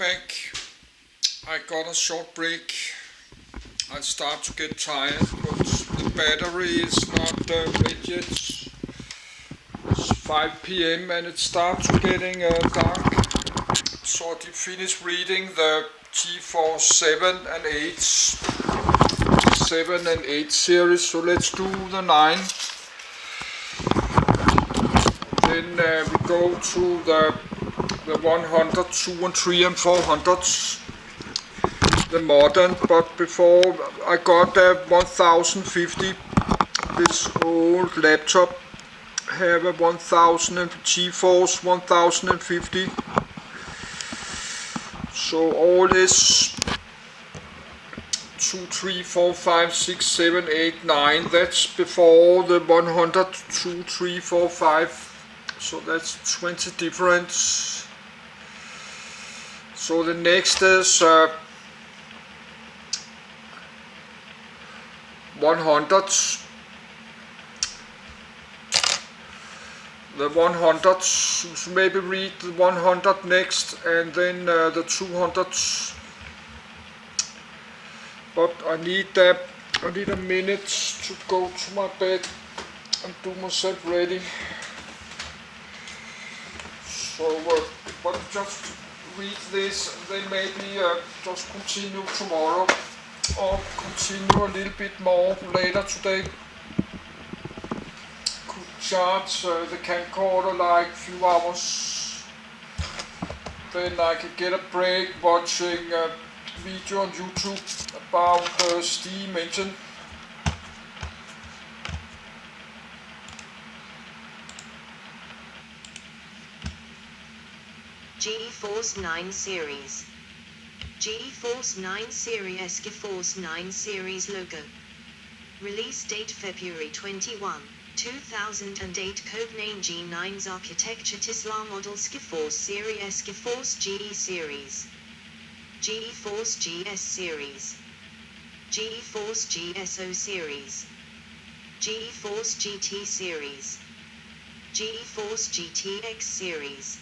back. I got a short break. I start to get tired, but the battery is not red yet. It's 5 p.m. and it starts getting dark. So I finished reading the GeForce 7 and 8 series. So let's do the 9. Then we go to the 100, 2 and 3 and 400s. The modern, but before I got a 1050, this old laptop have a 1000 and GeForce 1050. So all this 2, 3, 4, 5, 6, 7, 8, 9. That's before the 100, 2, 3, 4, 5. So that's 20 difference. So the next is 100s. The 100s, maybe read the 100 next, and then the 200s. But I need a minute to go to my bed and do myself ready. So, but just read this, and then maybe just continue tomorrow, or continue a little bit more later today. Could charge the camcorder like a few hours. Then I could get a break watching a video on YouTube about Steam engine. GeForce 9 Series. GeForce 9 Series GeForce 9 Series logo. Release date February 21, 2008. Codename G9's architecture Tesla models GeForce Series GeForce GE Series. GeForce GS Series. GeForce GSO Series. GeForce GT Series. GeForce GTX Series.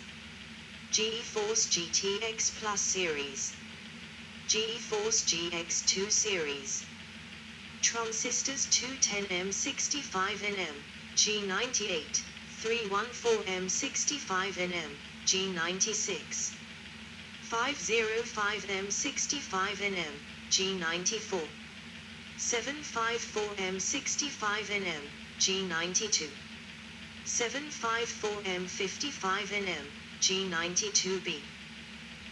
GeForce GTX Plus Series. GeForce GX2 Series. Transistors 210M65nm, G98, 314M65nm, G96. 505M65nm, G94. 754M65nm, G92. 754M55nm, G92B.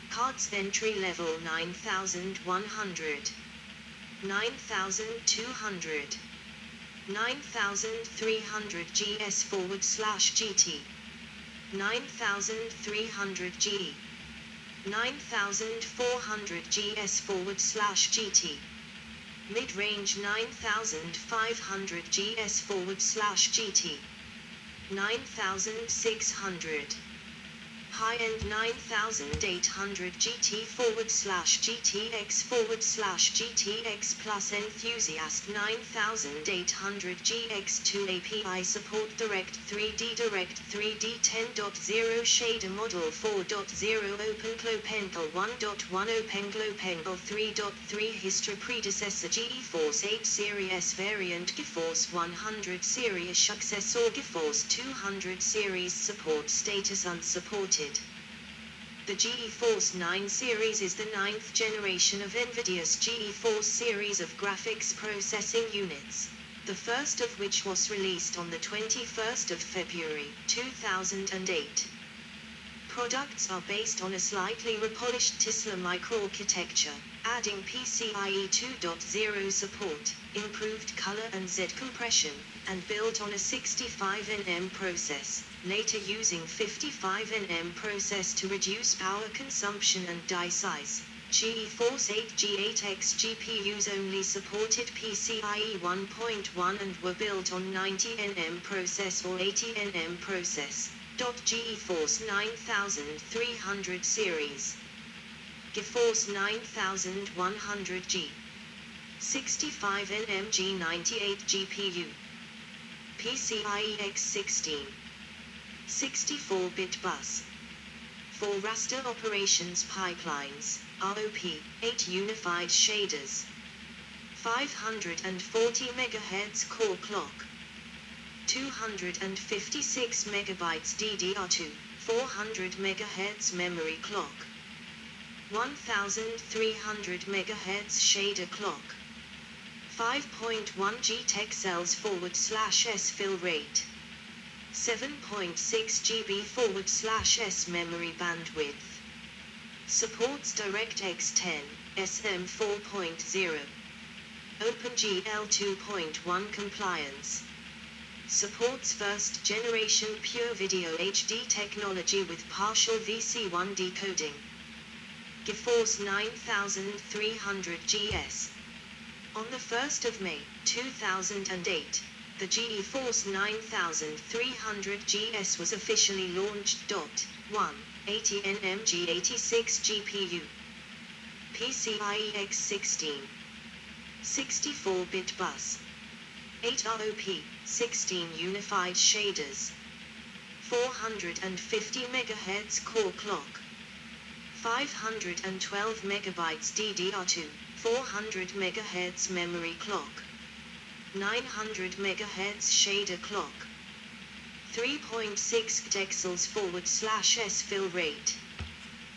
Cards entry level 9100, 9200, 9300 GS/GT, 9300 GE, 9400 GS/GT, mid-range 9500 GS/GT, 9600. High-end 9800 GT/GTX/GTX Plus Enthusiast 9800 GX2 API support Direct 3D 10.0 Shader Model 4.0 OpenGlow 1.1 OpenGlow 3.3 History Predecessor GeForce 8 Series Variant GeForce 100 Series Successor GeForce 200 Series Support Status Unsupported. The GeForce 9 series is the 9th generation of Nvidia's GeForce series of graphics processing units, the first of which was released on the 21st of February 2008. Products are based on a slightly repolished Tesla microarchitecture, adding PCIe 2.0 support, improved color and Z compression, and built on a 65nm process, later using 55nm process to reduce power consumption and die size. GeForce 8 G8X GPUs only supported PCIe 1.1 and were built on 90nm process or 80nm process. GeForce 9300 series. GeForce 9100G. 65nm G98 GPU. PCIe X16. 64-bit bus. 4 raster operations pipelines, ROP, 8 unified shaders, 540 MHz core clock, 256 MB DDR2, 400 MHz memory clock, 1300 MHz shader clock, 5.1 GTexels/S fill rate, 7.6 GB/s memory bandwidth. Supports DirectX 10, SM 4.0. OpenGL 2.1 compliance. Supports first generation pure video HD technology with partial VC1 decoding. GeForce 9300 GS. On the 1st of May, 2008, the GeForce 9300 GS was officially launched. 80 nm G86 GPU. PCIe X16. 64-bit bus. 8 ROP, 16 unified shaders. 450 MHz core clock. 512 MB DDR2, 400 MHz memory clock. 900 MHz shader clock. 3.6 GTexels/S fill rate.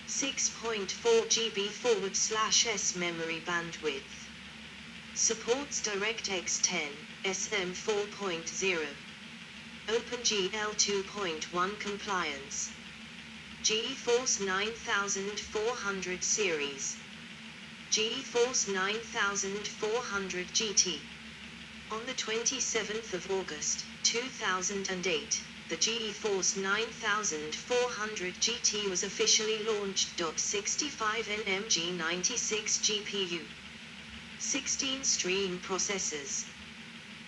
6.4 GB/s memory bandwidth. Supports DirectX 10, SM 4.0. OpenGL 2.1 compliance. GeForce 9400 series. GeForce 9400 GT. On the 27th of August, 2008, the GeForce 9400 GT was officially launched. 65 nm G96 GPU. 16 stream processors.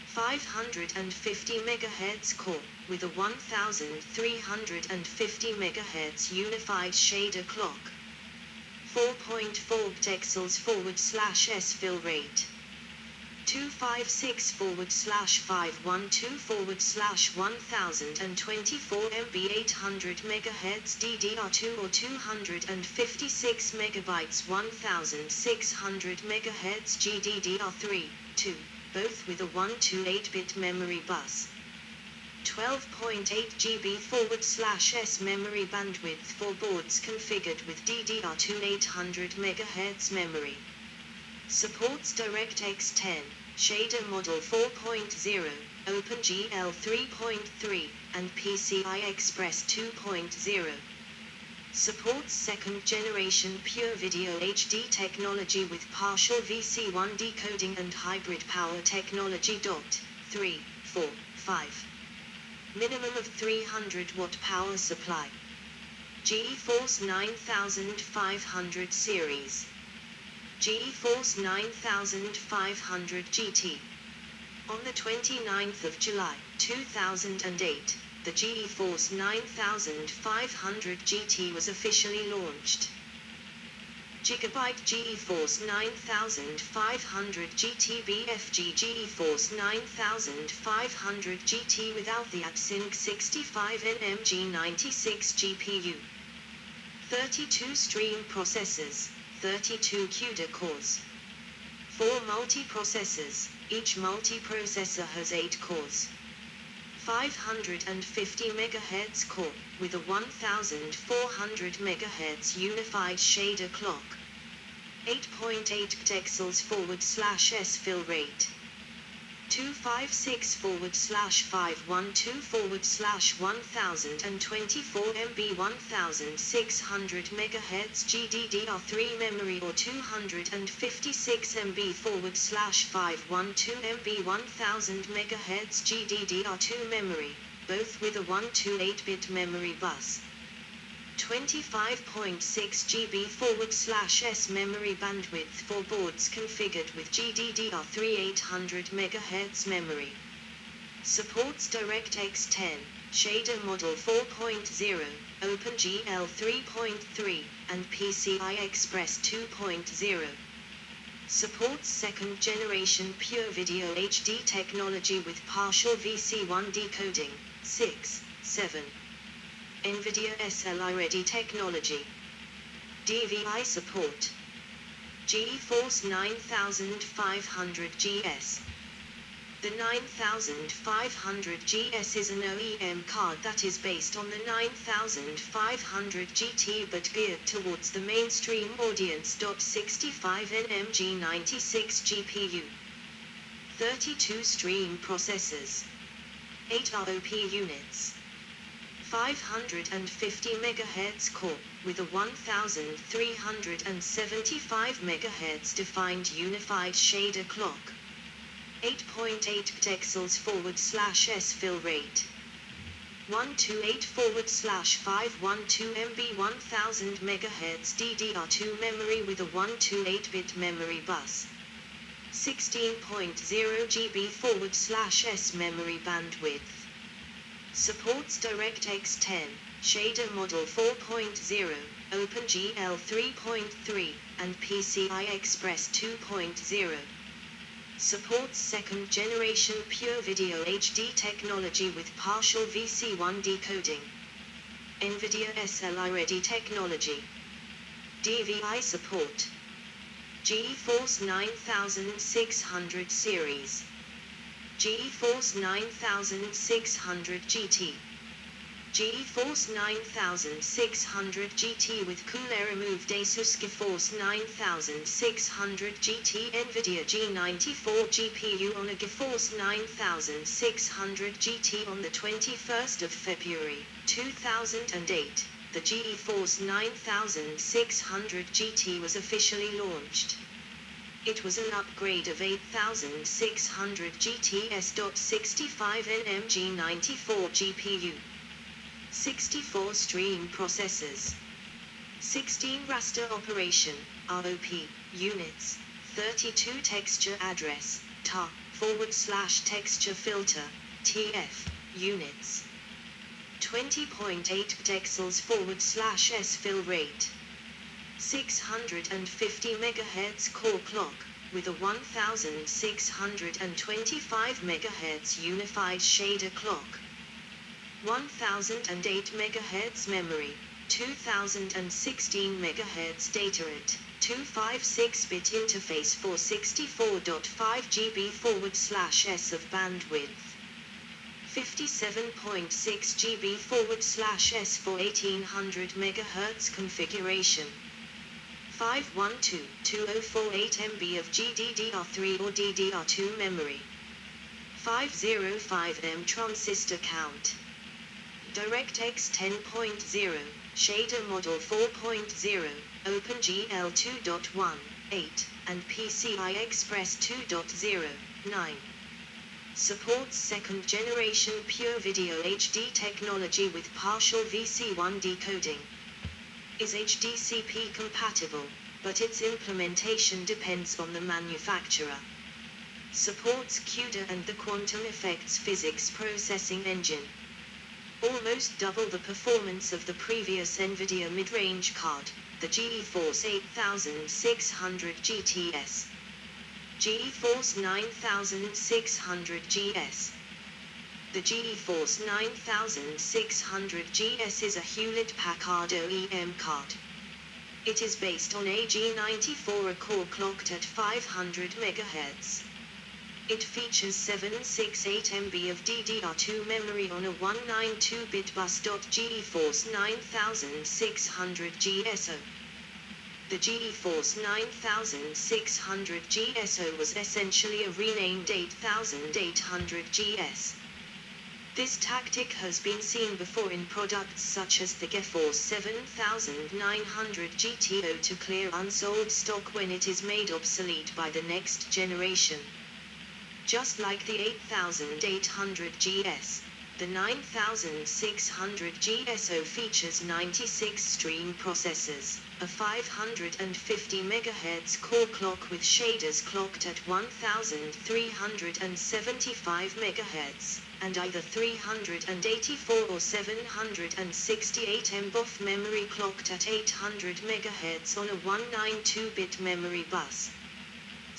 550 MHz core, with a 1350 MHz unified shader clock. 4.4 GTexels/S fill rate. 256/512/1024 MB 800 MHz DDR2 or 256 MB 1600 MHz GDDR3, 2, both with a 128-bit memory bus. 12.8 GB/s memory bandwidth for boards configured with DDR2 800 MHz memory. Supports DirectX 10, Shader Model 4.0, OpenGL 3.3, and PCI Express 2.0. Supports second generation pure video HD technology with partial VC1 decoding and hybrid power technology. 3, 4, 5. Minimum of 300 watt power supply. GeForce 9500 series. GeForce 9500 GT. On the 29th of July, 2008, the GeForce 9500 GT was officially launched. Gigabyte GeForce 9500 GT BFG GeForce 9500 GT without the AppSync 65 nm G96 GPU. 32 stream processors, 32 CUDA cores. 4 multiprocessors, each multiprocessor has 8 cores. 550 MHz core, with a 1400 MHz unified shader clock. 8.8 GTexels/S fill rate. 256/512/1024 MB 1600 MHz GDDR3 memory or 256 MB/512 MB 1000 MHz GDDR2 memory, both with a 128-bit memory bus. 25.6 GB/s memory bandwidth for boards configured with GDDR3 800 MHz memory. Supports DirectX 10, Shader Model 4.0, OpenGL 3.3, and PCI Express 2.0. Supports second generation pure video HD technology with partial VC1 decoding. 6, 7. Nvidia SLI Ready Technology. DVI support. GeForce 9500 GS. The 9500 GS is an OEM card that is based on the 9500 GT but geared towards the mainstream audience. 65 nm G96 GPU. 32 stream processors. 8 ROP units. 550 MHz core, with a 1375 MHz defined unified shader clock. 8.8 pixels /s fill rate. 128/512 MB 1000 MHz DDR2 memory with a 128-bit memory bus. 16.0 GB /s memory bandwidth. Supports DirectX 10, Shader Model 4.0, OpenGL 3.3, and PCI Express 2.0. Supports second generation Pure Video HD technology with partial VC1 decoding. Nvidia SLI Ready Technology. DVI support. GeForce 9600 series. GeForce 9600 GT. GeForce 9600 GT with cooler removed ASUS GeForce 9600 GT Nvidia G94 GPU on a GeForce 9600 GT on the 21st of February, 2008. The GeForce 9600 GT was officially launched. It was an upgrade of 8600 GT's. 65 nm G94 GPU. 64 stream processors. 16 raster operation, ROP, units. 32 texture address, tar, /texture filter, TF, units. 20.8 pixels /s fill rate. 650 MHz core clock, with a 1625 MHz unified shader clock. 1008 MHz memory, 2016 MHz data rate, 256-bit interface for 64.5 GB /s of bandwidth. 57.6 GB /s for 1800 MHz configuration. 512/2048 MB of GDDR3 or DDR2 memory. 505 M transistor count. DirectX 10.0, Shader Model 4.0, OpenGL 2.1, 8, and PCI Express 2.0, 9. Supports second generation Pure Video HD technology with partial VC1 decoding. Is HDCP compatible, but its implementation depends on the manufacturer. Supports CUDA and the quantum effects physics processing engine. Almost double the performance of the previous Nvidia mid-range card, the GeForce 8600 GTS. GeForce 9600 GS. The GeForce 9600 GS is a Hewlett-Packard OEM card. It is based on a G94 core clocked at 500 MHz. It features 768 MB of DDR2 memory on a 192-bit bus. GeForce 9600 GSO. The GeForce 9600 GSO was essentially a renamed 8800 GS. This tactic has been seen before in products such as the GeForce 7900 GTO to clear unsold stock when it is made obsolete by the next generation. Just like the 8800 GS, the 9600 GSO features 96 stream processors, a 550 MHz core clock with shaders clocked at 1375 MHz, and either 384 or 768 MB memory clocked at 800 MHz on a 192-bit memory bus.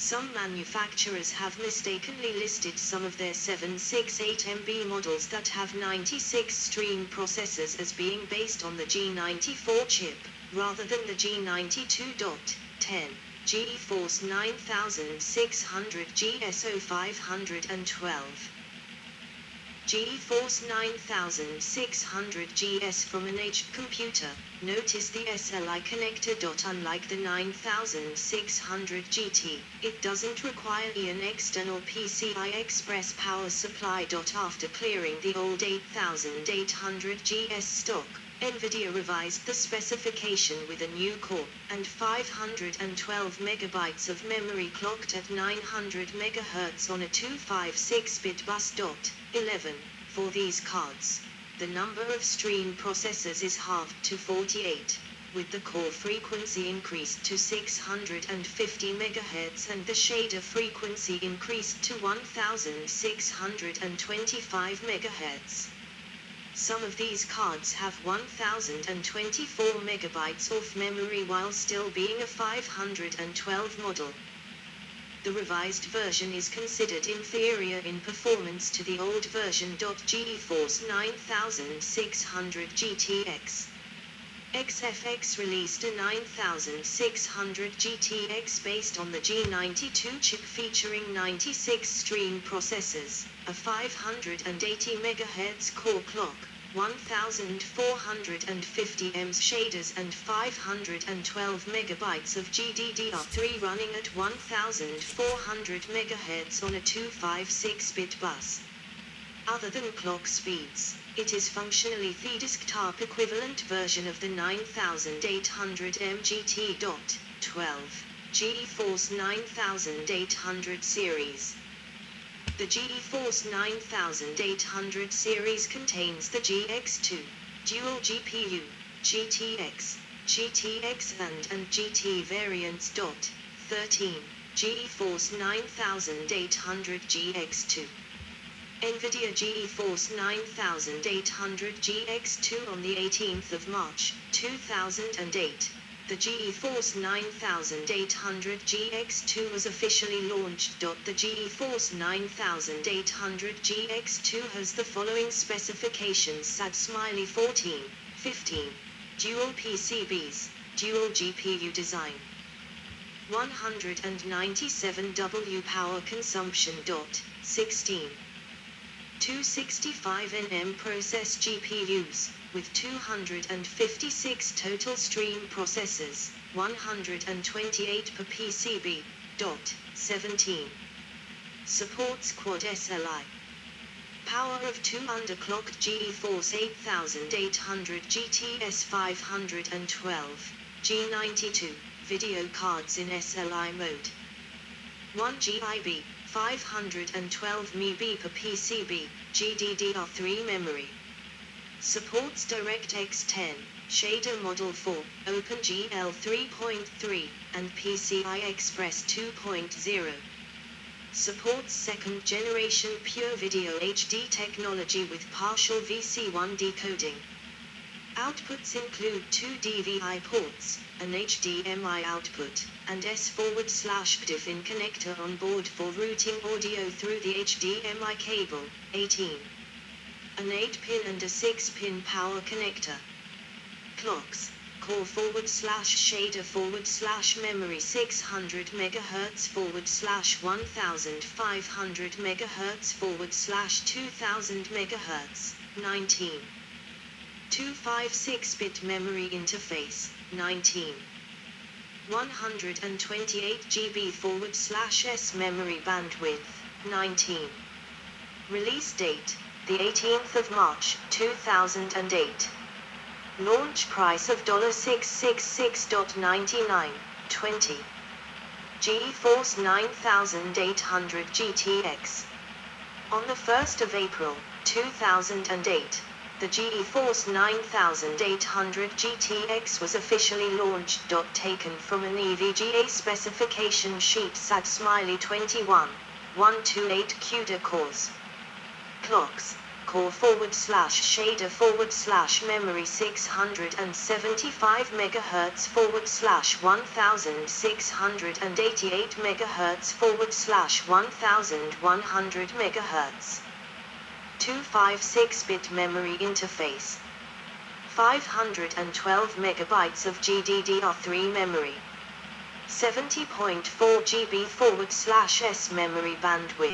Some manufacturers have mistakenly listed some of their 768MB models that have 96 stream processors as being based on the G94 chip, rather than the G92.10, GeForce 9600 GSO512. GeForce 9600 GS from an H computer. Notice the SLI connector. Unlike the 9600 GT, it doesn't require an external PCI Express power supply. After clearing the old 8800 GS stock, Nvidia revised the specification with a new core and 512 megabytes of memory clocked at 900 MHz on a 256-bit bus. 11. For these cards, the number of stream processors is halved to 48, with the core frequency increased to 650 MHz and the shader frequency increased to 1625 MHz. Some of these cards have 1024 megabytes of memory while still being a 512 model. The revised version is considered inferior in performance to the old version. GeForce 9600 GTX. XFX released a 9600 GTX based on the G92 chip featuring 96 stream processors, a 580 MHz core clock, 1450 ms shaders and 512 megabytes of GDDR3 running at 1400 MHz on a 256-bit bus. Other than clock speeds, it is functionally the desktop equivalent version of the 9800 MGT.12 GeForce 9800 series. The GeForce 9800 series contains the GX2, Dual GPU, GTX, GTX and GT variants. 13. GeForce 9800 GX2. Nvidia GeForce 9800 GX2 on the 18th of March, 2008. The GeForce 9800 GX2 was officially launched. The GeForce 9800 GX2 has the following specifications: Smiley 14, 15. Dual PCBs, dual GPU design. 197 W power consumption. 16. 265 nm process GPUs, with 256 total stream processors, 128 per PCB. 17. Supports quad SLI. Power of 2 underclocked GeForce 8800 GTS 512, G92, video cards in SLI mode. 1 GB, 512 MB per PCB, GDDR3 memory. Supports DirectX 10, Shader Model 4, OpenGL 3.3, and PCI Express 2.0. Supports second generation Pure Video HD technology with partial VC1 decoding. Outputs include 2 DVI ports, an HDMI output, and S/PDIF-in connector on board for routing audio through the HDMI cable. 18. An 8-pin and a 6-pin power connector. Clocks. Core /shader /memory 600 MHz /1500 MHz /2000 MHz. 19. 256-bit memory interface. 19. 128 GB /s memory bandwidth. 19. Release date, the 18th of March, 2008. Launch price of $666.99, 20. GeForce 9800 GTX. On the 1st of April, 2008, the GeForce 9800 GTX was officially launched. Taken from an EVGA specification sheet. Smiley 21, 128 CUDA cores. Clocks. core /shader /memory 675 MHz /1688 MHz /1100 MHz. 256-bit memory interface. 512 megabytes of GDDR3 memory. 70.4 GB /S memory bandwidth.